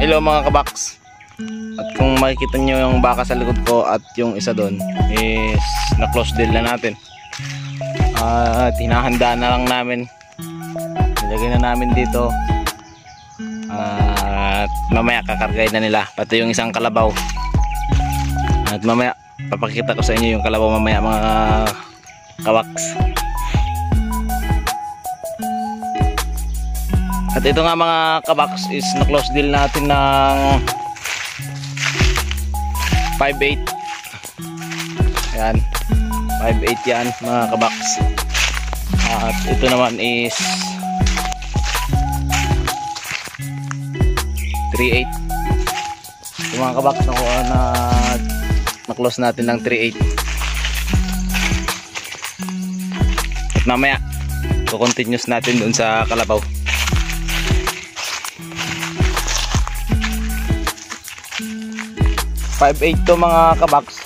Hello mga kabaks. At kung makikita nyo yung baka sa likod ko at yung isa doon is na-close deal na natin. At hinahanda na lang namin. Nilagay na namin dito. At mamaya kakargay na nila pati yung isang kalabaw. At mamaya papakita ko sa inyo yung kalabaw mamaya mga kabaks. At ito nga mga kabaks is na-close deal natin ng 5.8. Ayan, 5.8 yan mga kabaks. At ito naman is 3.8. Ito mga kabaks na-close natin ng 3.8. At mamaya continuous natin dun sa kalabaw. 5.8 to mga kabaks.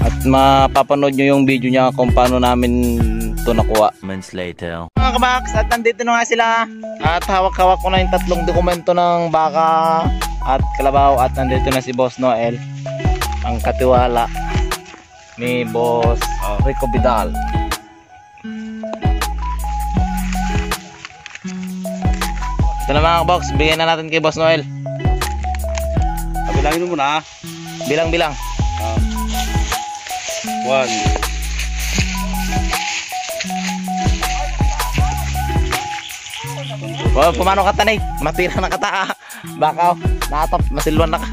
At mapapanood nyo yung video niya kung paano namin to nakuha. Months later. Mga kabaks, at nandito na nga sila. At hawak-hawak ko na yung tatlong dokumento ng baka at kalabaw. At nandito na si Boss Noel, ang katiwala ni Boss Rico Vidal. Ito na mga kabaks, bigyan na natin kay Boss Noel. Bilangin mo muna. Bilang-bilang. 1. Oh, pumano ka tanay? Matira na kata. Baka natap, masilwan na ka.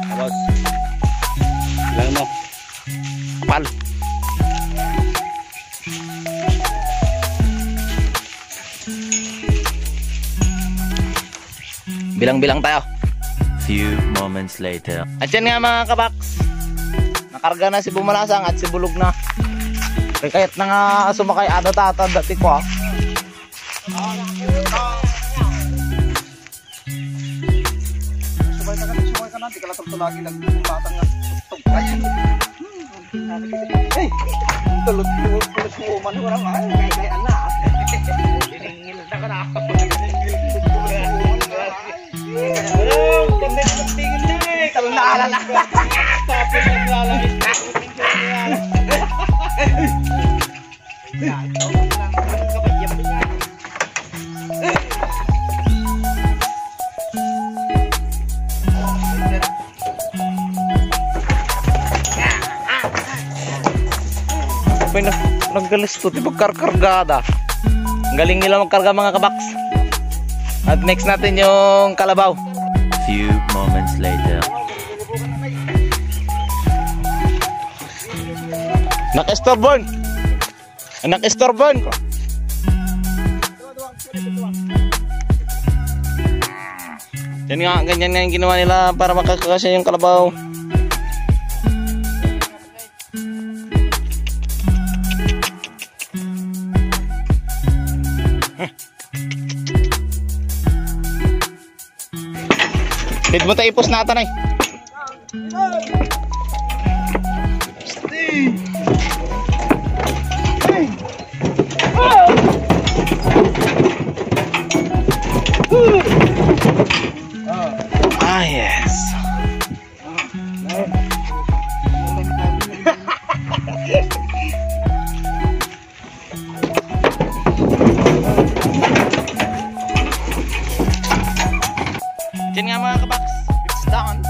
Tapos bilangin mo. Kapal. Bilang-bilang tayo. Few moments later. At yan nga mga kabaks, nakarga na si Bumalasang at si Bulog na. Kahit na nga sumakay tata dati ko ha. Subay ka na, di ka latag to lagi nagbumatang nga tutog. Ayun. Hey! Tulot mo man orang ay kay anak. Diningil na ka na. Tingin na eh. Talong naalala. Tapos naglalagay. Naggalis to, tipo karkargada. Ang galing nila magkarga mga kabaks. At next natin yung kalabaw. Few moments later. Nak-estorborn. Nak-estorborn ko. Yan nga, ganyan nga yung ginawa nila para makakasya yung kalabaw. Dito mo tayo ipos natin eh. Ah yes. Diyan nga mga kabaks, it's done.